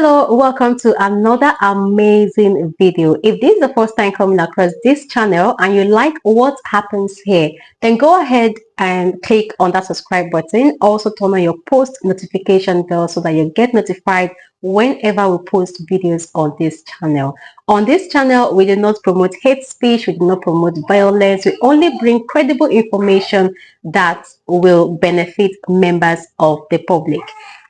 Hello, welcome to another amazing video. If this is the first time coming across this channel and you like what happens here, then go ahead and click on that subscribe button. Also turn on your post notification bell so that you get notified whenever we post videos on this channel. On this channel, we do not promote hate speech, we do not promote violence, we only bring credible information that will benefit members of the public.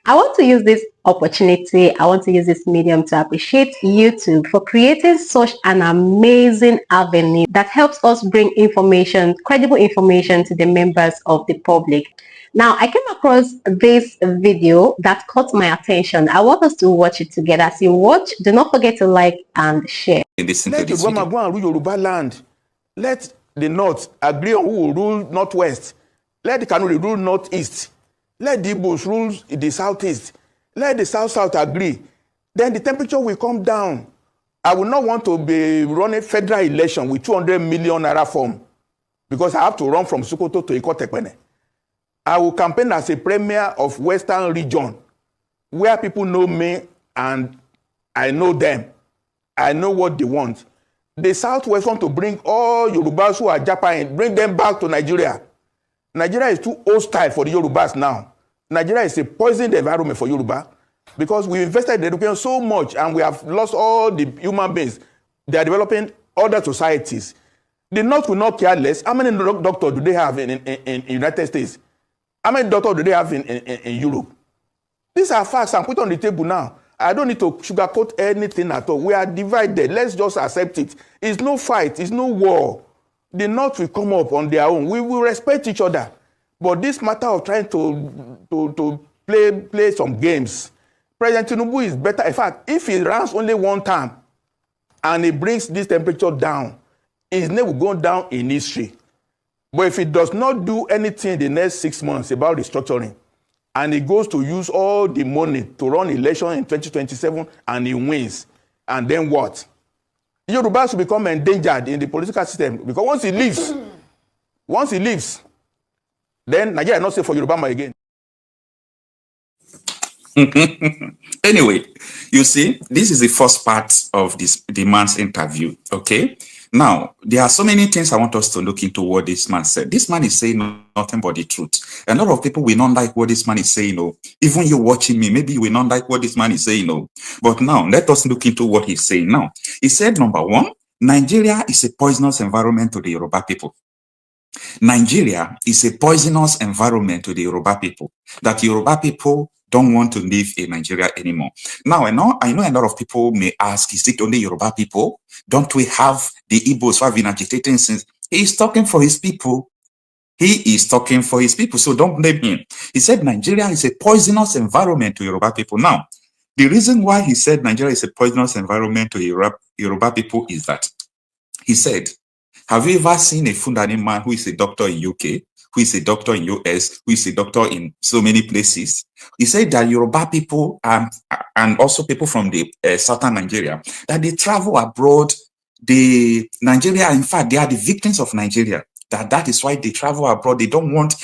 I want to use this opportunity, I want to use this medium to appreciate YouTube for creating such an amazing avenue that helps us bring information, credible information to the members of the public. Now, I came across this video that caught my attention. I want us to watch it together. As you watch, do not forget to like and share. Let Yorubas go and rule Yoruba land. Let the North agree on who will rule Northwest. Let the Kanuri rule Northeast. Let the Igbos rule the Southeast. Let the South agree. Then the temperature will come down. I will not want to be running federal election with 200 million naira form because I have to run from Sokoto to Ikotekpene. I will campaign as a premier of Western region where people know me and I know them. I know what they want. The Southwest want to bring all Yorubas who are Japan, bring them back to Nigeria. Nigeria is too hostile for the Yorubas now. Nigeria is a poisoned environment for Yoruba because we invested in education so much and we have lost all the human beings. They are developing other societies. The North will not care less. How many doctors do they have in United States? How many doctors do they have in Europe? These are facts I'm put on the table now. I don't need to sugarcoat anything at all. We are divided. Let's just accept it. It's no fight. It's no war. The North will come up on their own. We will respect each other. But this matter of trying to play some games, President Tinubu is better. In fact, if he runs only one time and he brings this temperature down, his name will go down in history. But if he does not do anything in the next 6 months about restructuring, and he goes to use all the money to run election in 2027 and he wins, and then what? Yorubas will become endangered in the political system because once he leaves, then Nigeria is not safe for Yoruba again. Anyway, you see, this is the first part of the man's interview, okay? Now, there are so many things I want us to look into what this man said. This man is saying nothing but the truth. A lot of people will not like what this man is saying. Even you watching me, maybe you will not like what this man is saying. But now, let us look into what he's saying now. He said, number one, Nigeria is a poisonous environment to the Yoruba people. Nigeria is a poisonous environment to the Yoruba people. That Yoruba people don't want to live in Nigeria anymore. Now, I know a lot of people may ask, is it only Yoruba people? Don't we have the Igbos who have been agitating since? He is talking for his people. He is talking for his people, so don't blame him. He said Nigeria is a poisonous environment to Yoruba people. Now, the reason why he said Nigeria is a poisonous environment to Yoruba people is that he said, have you ever seen a Fulani man who is a doctor in UK, who is a doctor in US, who is a doctor in so many places? He said that Yoruba people and also people from the southern Nigeria, that they travel abroad. Nigeria, in fact, they are the victims of Nigeria. That is why they travel abroad. They don't want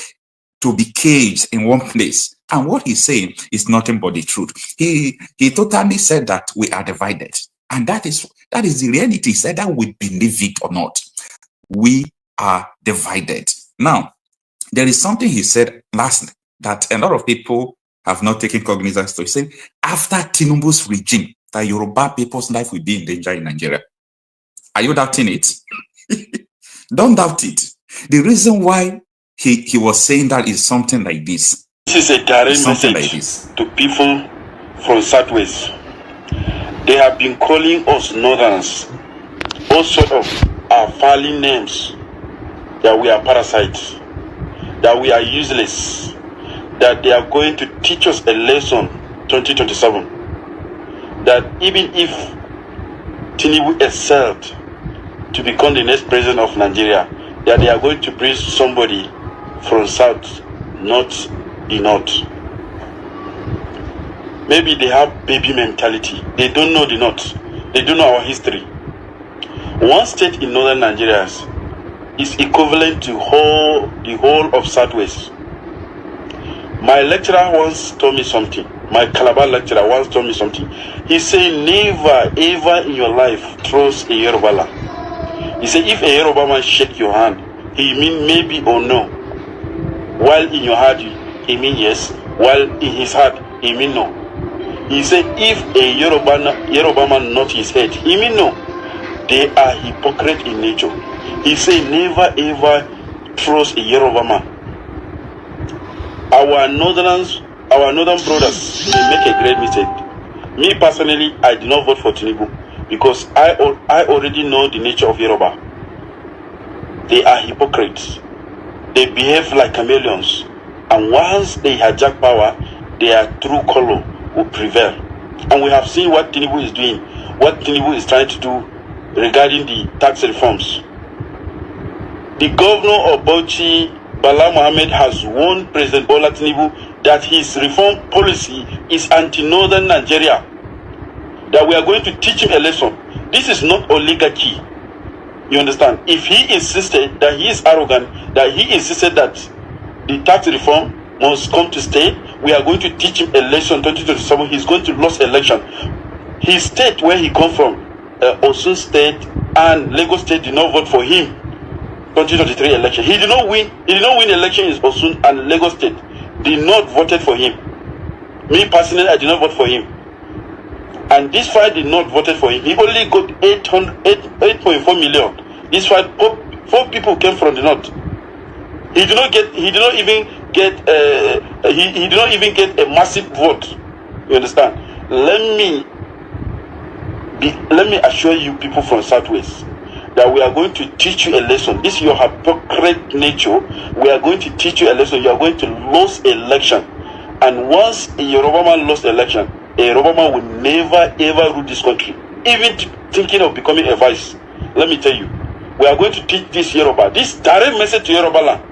to be caged in one place. And what he's saying is nothing but the truth. He totally said that we are divided. And that is the reality. He said that we believe it or not. We are divided. Now, there is something he said last that a lot of people have not taken cognizance to. He said, after Tinubu's regime, that Yoruba people's life will be in danger in Nigeria. Are you doubting it? Don't doubt it. The reason why he was saying that is something like this. This is a direct message to people from Southwest. They have been calling us Northerners all sort of fouling names, that we are parasites, that we are useless, that they are going to teach us a lesson 2027, that even if Tinubu excelled to become the next president of Nigeria, that they are going to bring somebody from South, not the North. Maybe they have baby mentality. They don't know the North. They don't know our history. One state in northern Nigeria is equivalent to the whole of Southwest. My lecturer once told me something. my Calabar lecturer, once told me something. He said, never ever in your life trust a Yoruba man. He said, if a Yoruba man shake your hand, he mean maybe or no. While in your heart, he mean yes. While in his heart, he mean no. He said, if a Yoruba man nod his head, he mean no. They are hypocrite in nature. He said, never ever trust a Yoruba man. Our northern brothers, they make a great mistake. Me personally, I did not vote for Tinubu because I already know the nature of Yoruba. They are hypocrites. They behave like chameleons. And once they hijack power, their true color will prevail. And we have seen what Tinubu is doing, what Tinubu is trying to do regarding the tax reforms. The governor of Bauchi, Bala Mohammed, has warned President Bola Tinubu that his reform policy is anti-northern Nigeria, that we are going to teach him a lesson. This is not oligarchy. You understand? If he insisted that he is arrogant, that he insisted that the tax reform must come to stay, we are going to teach him a lesson 2027. He's going to lose election. His state where he come from, Osun State and Lagos State, did not vote for him 2023 election. He did not win election in Osun and Lagos State. Did not voted for him. Me personally, I did not vote for him. And this fight did not voted for him. He only got 8.4 million. This fight, four people came from the north. He did not even get a massive vote. You understand? Let me assure you people from Southwest that we are going to teach you a lesson. This is your hypocrite nature. We are going to teach you a lesson. You are going to lose election. And once a Yoruba man lost election, a Yoruba man will never ever rule this country. Even thinking of becoming a vice. Let me tell you, we are going to teach this Yoruba, this direct message to Yoruba land.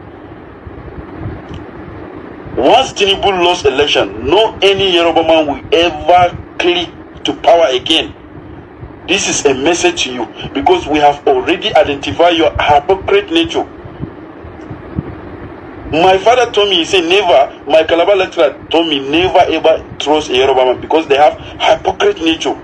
Once Tinubu lost election, no any Yoruba man will ever click to power again. This is a message to you because we have already identified your hypocrite nature. My father told me, he said never, my Calabar lecturer told me never ever trust a Yoruba man because they have hypocrite nature.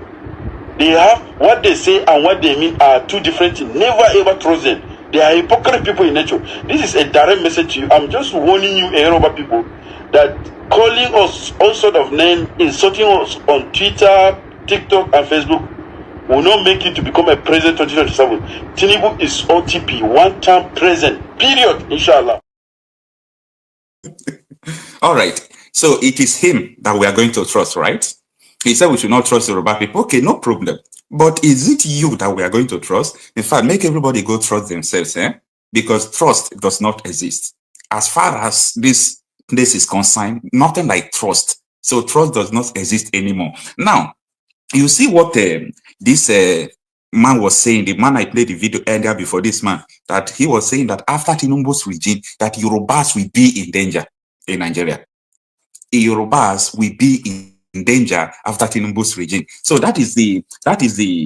They have what they say and what they mean are two different things. Never ever trust them. They are hypocrite people in nature. This is a direct message to you. I'm just warning you, Yoruba people, that calling us all sort of names, insulting us on Twitter, TikTok, and Facebook will not make you to become a president 2027. Tinubu is OTP, one-time president, period, inshallah. All right. So it is him that we are going to trust, right? He said we should not trust Yoruba people. Okay, no problem. But is it you that we are going to trust? In fact, make everybody go trust themselves, because trust does not exist. As far as this place is concerned, nothing like trust. So trust does not exist anymore. Now, you see what this man was saying, the man I played the video earlier before this man, that he was saying that after Tinubu's regime, that Yorubas will be in danger in Nigeria. Yorubas will be in danger after Tinubu's regime. So that is the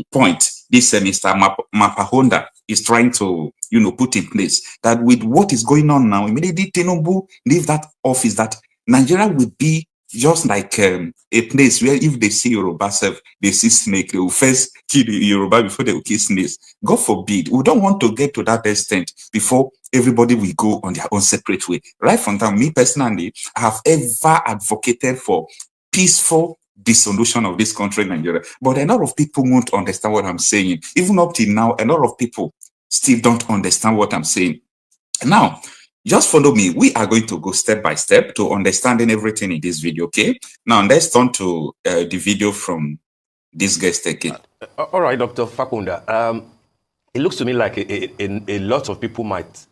point this Mr. Mapahonda is trying to put in place, that with what is going on now, immediately Tinubu leave that office, that Nigeria will be just like a place where if they see Yoruba self, they see snake, they will first kill the Yoruba before they will kill snakes. God forbid. We don't want to get to that extent before everybody will go on their own separate way. Right from time, me personally, I have ever advocated for peaceful dissolution of this country, Nigeria. But a lot of people won't understand what I'm saying. Even up till now, a lot of people still don't understand what I'm saying. Now, just follow me. We are going to go step by step to understanding everything in this video, okay? Now, let's turn to the video from this guest taking. All right, Dr. Fakunda. It looks to me like a lot of people might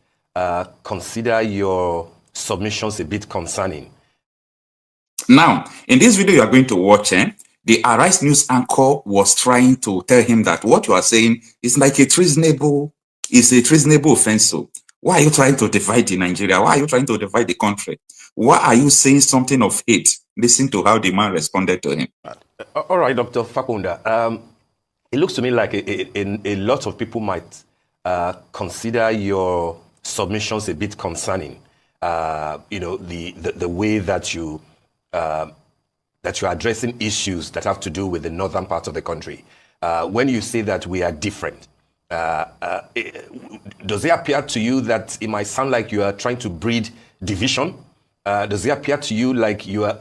consider your submissions a bit concerning. Now, in this video you are going to watch, the Arise News anchor was trying to tell him that what you are saying is like a treasonable offense. So why are you trying to divide Nigeria? Why are you trying to divide the country? Why are you saying something of hate? Listen to how the man responded to him. All right, Dr. Fakunda. It looks to me like a lot of people might consider your submissions a bit concerning. The way that you that you're addressing issues that have to do with the northern part of the country. When you say that we are different, does it appear to you that it might sound like you are trying to breed division? Does it appear to you like you are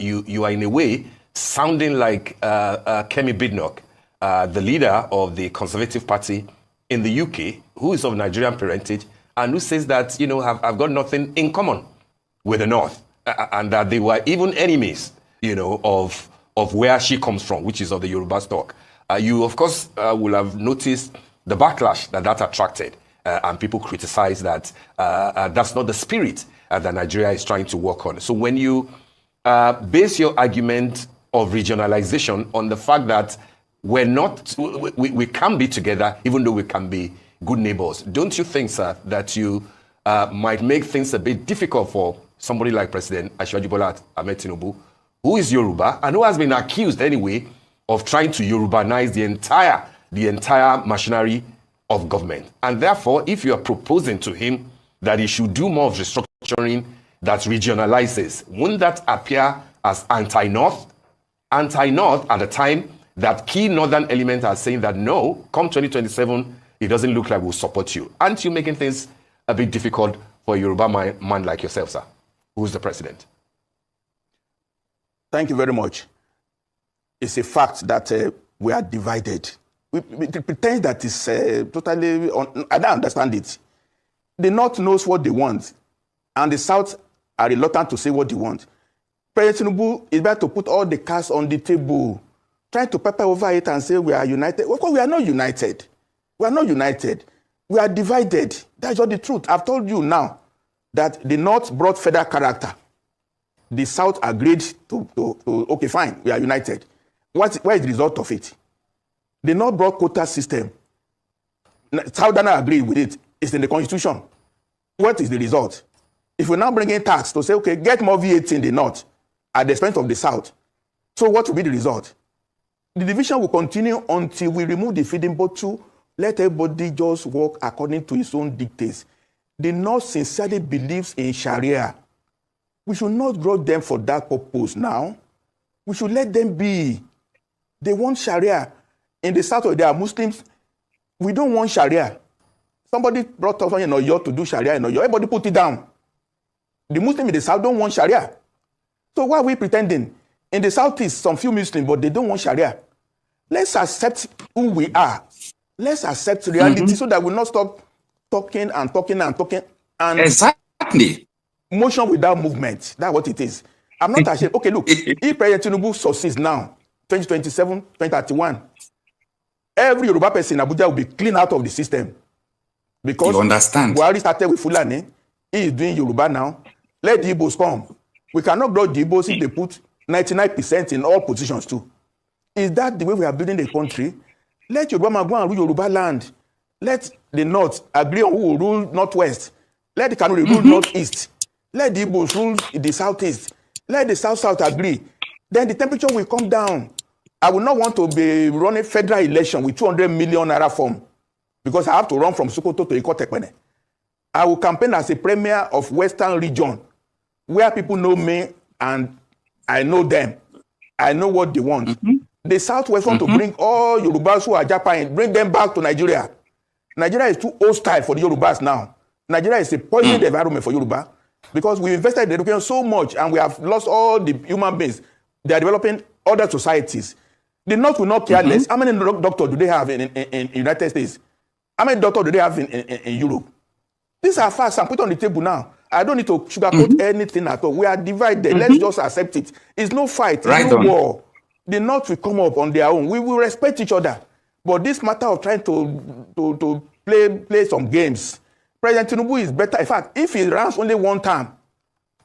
in a way sounding like Kemi Badenoch, the leader of the Conservative Party in the UK, who is of Nigerian parentage and who says that, you know, have got nothing in common with the North, and that they were even enemies, you know, of where she comes from, which is of the Yoruba stock. You, of course, will have noticed the backlash that attracted, and people criticize that that's not the spirit that Nigeria is trying to work on. So when you base your argument of regionalization on the fact that we can be together, even though we can be good neighbors, don't you think, sir, that you might make things a bit difficult for somebody like President Asiwaju Bola Ahmed Tinubu, who is Yoruba and who has been accused anyway of trying to Yorubanize the entire machinery of government? And therefore, if you are proposing to him that he should do more of restructuring that regionalizes, wouldn't that appear as anti-North? Anti-North at the time that key Northern elements are saying that no, come 2027, it doesn't look like we'll support you. Aren't you making things a bit difficult for a Yoruba man like yourself, sir, who's the president? Thank you very much. It's a fact that we are divided. We pretend that it's totally, I don't understand it. The North knows what they want, and the South are reluctant to say what they want. President Tinubu is about to put all the cards on the table, trying to pepper over it and say we are united. Of course, we are not united. We are not united. We are divided. That's just the truth. I've told you now that the North brought federal character. The South agreed to okay, fine, we are united. What is the result of it? The North brought quota system. Southerners agreed with it. It's in the Constitution. What is the result? If we now bring in tax to say, okay, get more VAT in the North at the expense of the South, so what will be the result? The division will continue until we remove the feeding bottle, let everybody just work according to his own dictates. The North sincerely believes in Sharia. We should not draw them for that purpose now. We should let them be. They want Sharia. In the South, there are Muslims. We don't want Sharia. Somebody brought us in Oyo to do Sharia in Oyo. Everybody put it down. The Muslims in the South don't want Sharia. So why are we pretending? In the Southeast, some few Muslims, but they don't want Sharia. Let's accept who we are. Let's accept reality so that we'll not stop talking and talking and talking. And exactly. Motion without movement. That's what it is. I'm not ashamed. Okay, look, if President Tinubu succeeds now, 2027, 2031, every Yoruba person in Abuja will be cleaned out of the system. Because you understand? We already started with Fulani. He is doing Yoruba now. Let the Igbos come. We cannot grow the Igbos if they put 99% in all positions too. Is that the way we are building the country? Let Yoruba man go and rule Yoruba land. Let the North agree on who will rule Northwest. Let the Kanuri rule Northeast. Let the Igbos rule the Southeast. Let the South agree. Then the temperature will come down. I will not want to be running federal election with 200 million naira form because I have to run from Sokoto to Ikotekpene. I will campaign as a premier of Western region where people know me and I know them. I know what they want. The Southwest want to bring all Yorubas who are Japan, bring them back to Nigeria. Nigeria is too hostile for the Yorubas now. Nigeria is a poisoned environment for Yoruba because we invested in education so much and we have lost all the human beings. They are developing other societies. The North will not care less. How many doctors do they have in United States? How many doctors do they have in Europe? These are facts I'm put on the table now. I don't need to sugarcoat anything at all. We are divided. Let's just accept it. It's no fight. It's no war. The North will come up on their own. We will respect each other. But this matter of trying to play some games, President Tinubu is better. In fact, if he runs only one term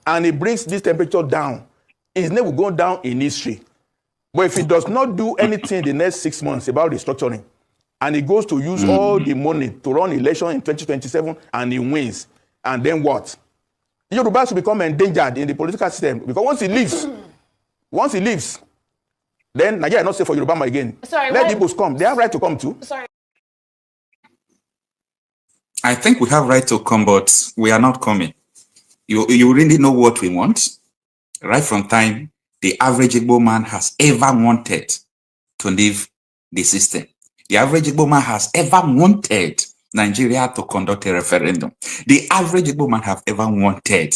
and he brings this temperature down, his name will go down in history. But if he does not do anything in the next 6 months about restructuring, and he goes to use all the money to run election in 2027 and he wins, and then what? Yorubas will become endangered in the political system because once he leaves, then Nigeria is not safe for Yoruba again. Sorry, let the Igbos come. They have right to come too. Sorry. I think we have right to come, but we are not coming. You really know what we want right from time the average Igbo man has ever wanted to leave the system. The average Igbo man has ever wanted Nigeria to conduct a referendum. The average Igbo man have ever wanted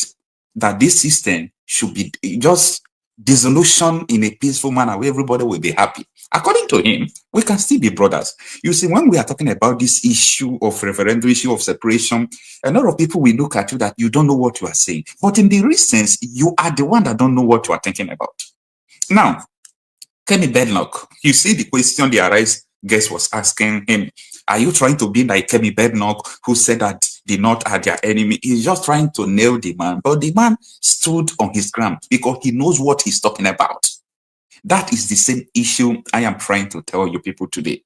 that this system should be just dissolution in a peaceful manner where everybody will be happy. According to him, we can still be brothers. You see, when we are talking about this issue of referendum, issue of separation, a lot of people will look at you that you don't know what you are saying. But in the real sense, you are the one that don't know what you are thinking about. Now, Kemi Bednock, you see the question the Arise guest was asking him, are you trying to be like Kemi Bednock, who said that the North are their enemy? He's just trying to nail the man. But the man stood on his ground because he knows what he's talking about. That is the same issue I am trying to tell you people today.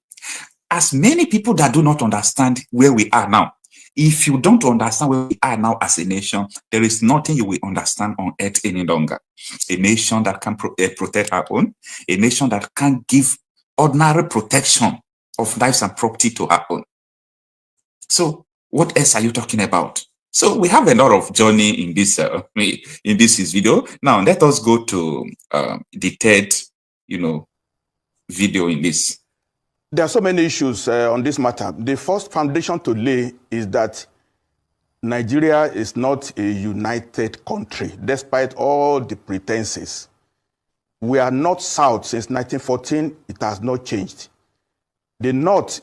As many people that do not understand where we are now, if you don't understand where we are now as a nation, there is nothing you will understand on earth any longer. A nation that can protect our own, a nation that can give ordinary protection of lives and property to our own. So what else are you talking about? So we have a lot of journey in this video. Now let us go to the third, video in this. There are so many issues on this matter. The first foundation to lay is that Nigeria is not a united country, despite all the pretenses. We are not South since 1914. It has not changed. The North,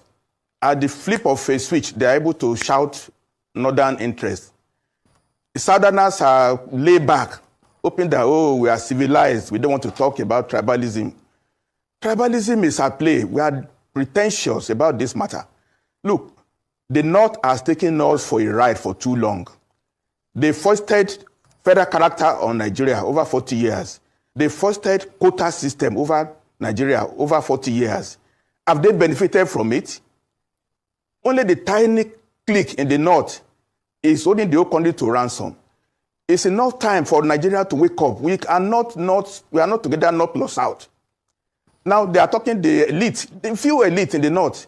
at the flip of a switch, they are able to shout Northern interest. The Southerners are laid back, hoping that, oh, we are civilized. We don't want to talk about tribalism. Tribalism is at play. We are pretentious about this matter. Look, the North has taken us for a ride for too long. They foisted federal character on Nigeria over 40 years. They foisted quota system over Nigeria over 40 years. Have they benefited from it? Only the tiny clique in the North is holding the whole country to ransom. It's enough time for Nigeria to wake up. We are not together, North plus South. Now they are talking the elite, the few elite in the North,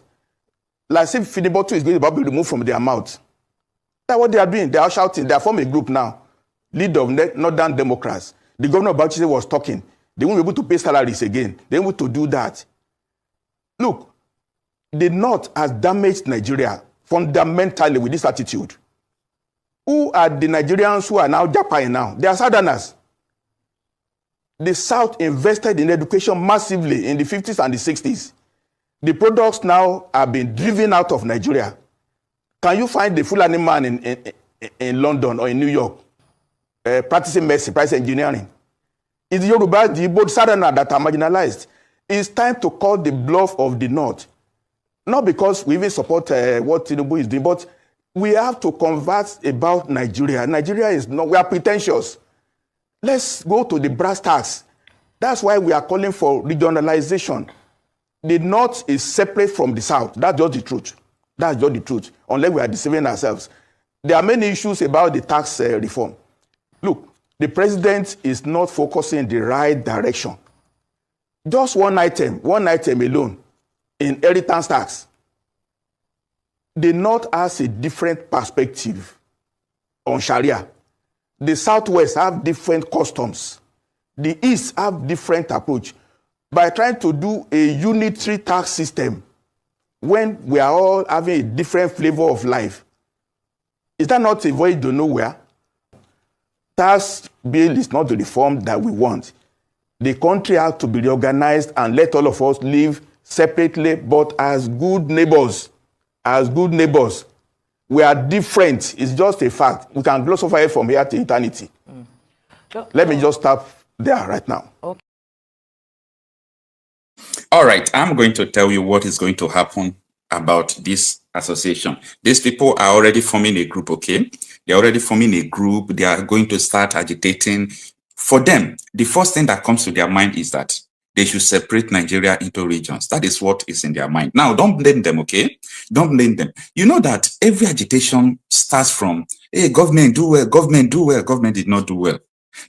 like if Finibotu is going to be removed from their mouth. That's what they are doing. They are shouting. They are forming a group now, lead of Northern Democrats. The governor of Bauchi was talking. They won't be able to pay salaries again. They won't be able to do that. Look, the North has damaged Nigeria fundamentally with this attitude. Who are the Nigerians who are now Japan now? They are Southerners. The South invested in education massively in the 50s and the 60s. The products now are being driven out of Nigeria. Can you find the Fulani man in London or in New York practicing medicine, practicing engineering? It's the Yorubas, the Igbo Southerners that are marginalized. It's time to call the bluff of the North. Not because we even support what Tinubu is doing, but we have to converse about Nigeria. Nigeria is not, we are pretentious. Let's go to the brass tacks. That's why we are calling for regionalization. The North is separate from the South. That's just the truth. That's just the truth, unless we are deceiving ourselves. There are many issues about the tax reform. Look, the president is not focusing in the right direction. Just one item alone, inheritance tax. The North has a different perspective on Sharia. The Southwest have different customs. The East have different approach. By trying to do a unitary tax system, when we are all having a different flavor of life, is that not a voyage to nowhere? Tax bill is not the reform that we want. The country has to be reorganized and let all of us live separately, but as good neighbors. As good neighbors. We are different. It's just a fact. We can gloss over it from here to eternity. Let me just stop there right now. Okay. All right. I'm going to tell you what is going to happen about this association. These people are already forming a group, okay? They're already forming a group. They are going to start agitating. For them, the first thing that comes to their mind is that they should separate Nigeria into regions. That is what is in their mind. Now, don't blame them, okay? Don't blame them. You know that every agitation starts from, hey, government do well, government do well. Government did not do well.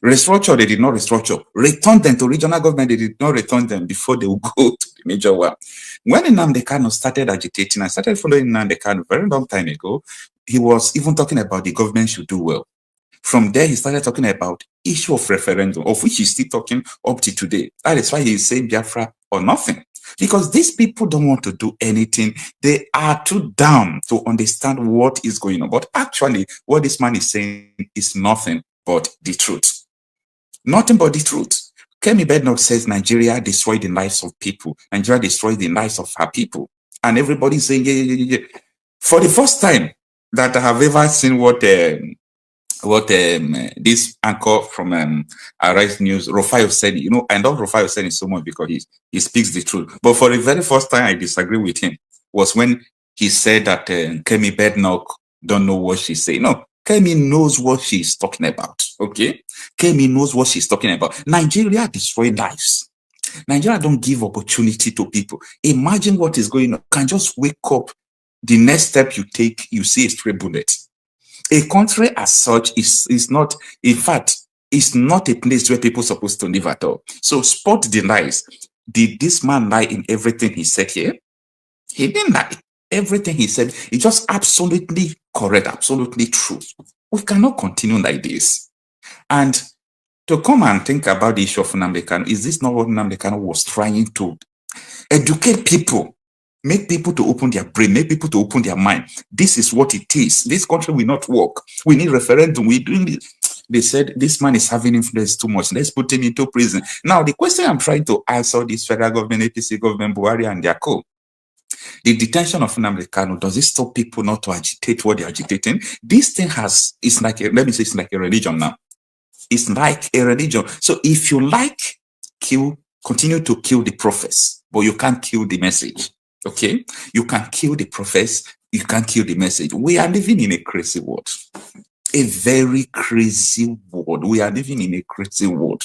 Restructure, they did not restructure. Return them to regional government, they did not return them before they would go to the major one. When Nnamdi Kanu started agitating, I started following Nnamdi Kanu a very long time ago. He was even talking about the government should do well. From there, he started talking about issue of referendum, of which he's still talking up to today. That is why he's saying Biafra or nothing. Because these people don't want to do anything. They are too dumb to understand what is going on. But actually, what this man is saying is nothing but the truth. Nothing but the truth. Kemi Bednock says Nigeria destroyed the lives of people. Nigeria destroyed the lives of her people. And everybody's saying, yeah. For the first time that I have ever seen what this anchor from Arise News, Rufai said, I love Rufai said so much because he speaks the truth. But for the very first time I disagree with him was when he said that Kemi Bednock don't know what she's saying. No, Kemi knows what she's talking about, okay? Kemi knows what she's talking about. Nigeria destroyed lives. Nigeria don't give opportunity to people. Imagine what is going on. You can just wake up, the next step you take, you see a stray bullet. A country as such is not, in fact, it's not a place where people are supposed to live at all. So spot the lies. Did this man lie in everything he said here? He didn't lie. Everything he said is just absolutely correct, absolutely true. We cannot continue like this. And to come and think about the issue of Nnamdi Kanu, is this not what Nnamdi Kanu was trying to educate people? Make people to open their brain, make people to open their mind. This is what it is. This country will not work. We need referendum. We're doing this. They said, this man is having influence too much. Let's put him into prison. Now, the question I'm trying to answer this federal government, APC government, Buhari and their co, the detention of Nnamdi Kanu, does it stop people not to agitate what they're agitating? This thing it's like a religion now. It's like a religion. So if you continue to kill the prophets, but you can't kill the message. Okay, you can kill the prophets, you can't kill the message. We are living in a crazy world, a very crazy world. We are living in a crazy world.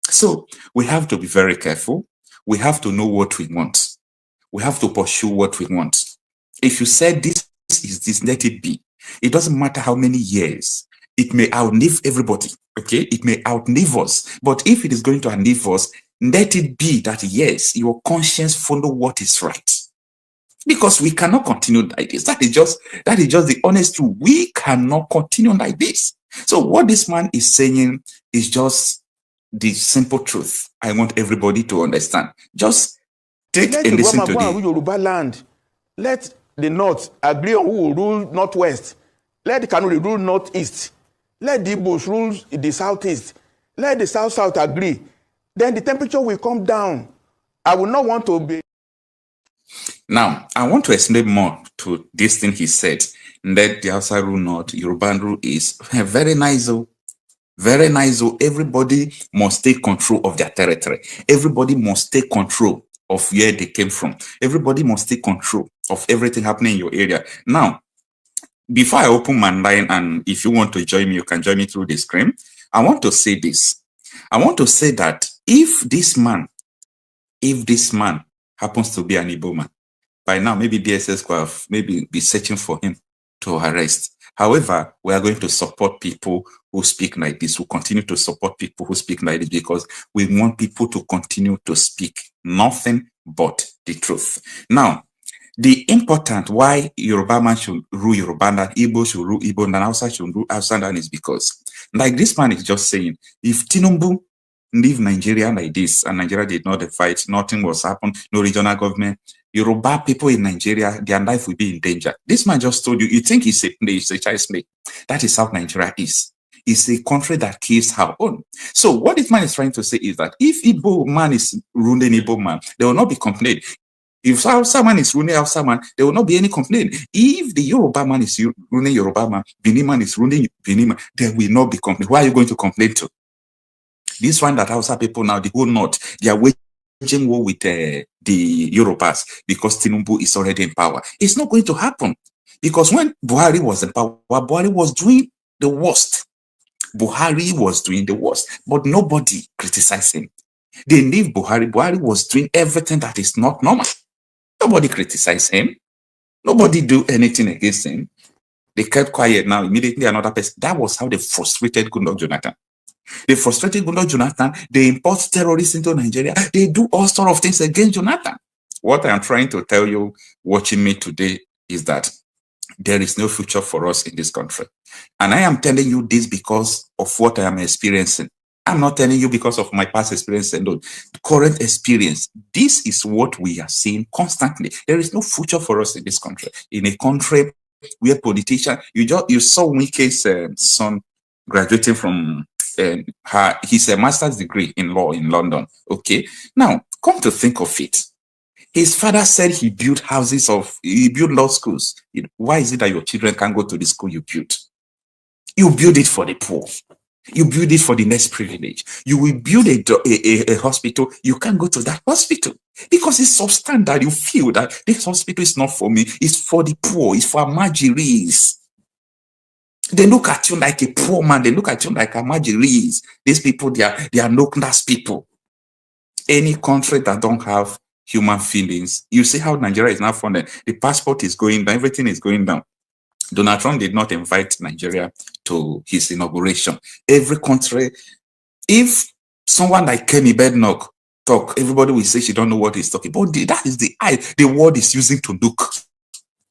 So we have to be very careful. We have to know what we want. We have to pursue what we want. If you said this is this, let it be. It doesn't matter how many years. It may outlive everybody. Okay, it may outlive us. But if it is going to outlive us, let it be that yes, your conscience follow what is right. Because we cannot continue like this. That is just the honest truth. We cannot continue like this. So what this man is saying is just the simple truth. I want everybody to understand. Just take and listen to the Yoruba land. Let the North agree on who will rule Northwest. Let the Kanuri rule Northeast. Let the Igbos rule the Southeast. Let the South agree. Then the temperature will come down. I will not want to be. Now, I want to explain more to this thing he said. Let the Hausa rule North, Yoruba rule is very nice. Very nice. Everybody must take control of their territory. Everybody must take control of where they came from. Everybody must take control of everything happening in your area. Now, before I open my line, and if you want to join me, you can join me through the screen. I want to say this. I want to say that if this man happens to be an Igbo man, by now maybe DSS could have maybe be searching for him to arrest. However, we are going to support people who speak like this. We'll continue to support people who speak like this because we want people to continue to speak nothing but the truth. Now, the important why Yoruba man should rule Yoruba land, Igbo should rule Igbo land, Hausa should rule Hausa land is because, like this man is just saying, if Tinubu leave Nigeria like this and Nigeria did not fight, nothing was happen, no regional government, Yoruba people in Nigeria, their life will be in danger. This man just told you think it's a play, it's a child's play. That is how Nigeria is. It's a country that kills her own. So what this man is trying to say is that if Igbo man is ruling Igbo man, there will not be complaint. If Hausa man is ruling Hausa man, there will not be any complaint. If the Yoruba man is ruling Yoruba man, Benin man is ruling Benin man, there will not be complaint. Why are you going to complain to? This one that Hausa people now, the whole North, they are waging war with the Yorubas because Tinubu is already in power. It's not going to happen because when Buhari was in power, Buhari was doing the worst. Buhari was doing the worst, but nobody criticized him. They leave Buhari. Buhari was doing everything that is not normal. Nobody criticized him. Nobody do anything against him. They kept quiet. Now, immediately another person. That was how they frustrated Goodluck Jonathan. They frustrated Goodluck Jonathan. They import terrorists into Nigeria. They do all sorts of things against Jonathan. What I'm trying to tell you watching me today is that there is no future for us in this country. And I am telling you this because of what I am experiencing. I'm not telling you because of my past experience and the current experience. This is what we are seeing constantly. There is no future for us in this country. In a country where politicians, you saw Wike's son graduating from his master's degree in law in London. Okay, now come to think of it, his father said he built he built law schools. Why is it that your children can't go to the school you built? You build it for the poor. You build it for the less privileged. You will build a hospital. You can't go to that hospital because it's substandard. You feel that this hospital is not for me. It's for the poor. It's for marginaries. They look at you like a poor man. They look at you like a marginaries. These people, they are no-class people. Any country that don't have human feelings, you see how Nigeria is now funded. The passport is going down. Everything is going down. Donald Trump did not invite Nigeria to his inauguration. Every country, if someone like Kemi Bednock talk, everybody will say she don't know what he's talking about. That is the eye the world is using to look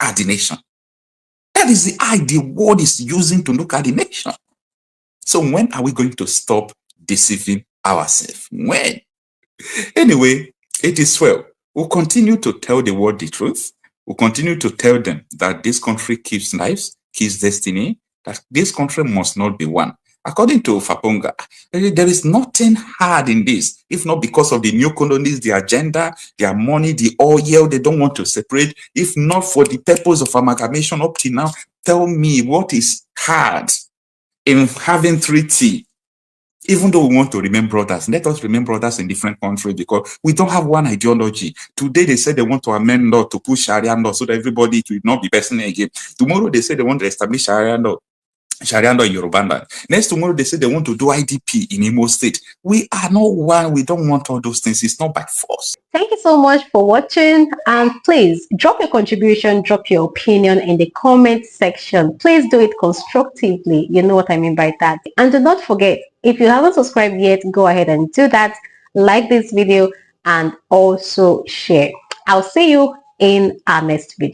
at the nation. That is the eye the world is using to look at the nation. So when are we going to stop deceiving ourselves? When? Anyway, it is well. We'll continue to tell the world the truth. We'll continue to tell them that this country keeps lives, keeps destiny, that this country must not be one. According to Faponga, there is nothing hard in this, if not because of the new colonies, the agenda, their money, the oil, they don't want to separate. If not for the purpose of amalgamation up till now, tell me what is hard in having treaty. Even though we want to remain brothers, let us remain brothers in different countries because we don't have one ideology. Today, they say they want to amend law to push Sharia law so that everybody will not be person again. Tomorrow, they say they want to establish Sharia law in Yoruba. Next tomorrow, they say they want to do IDP in Imo State. We are not one. We don't want all those things. It's not by force. Thank you so much for watching, and please drop your contribution, drop your opinion in the comment section. Please do it constructively. You know what I mean by that. And do not forget, if you haven't subscribed yet, go ahead and do that. Like this video and also share. I'll see you in our next video.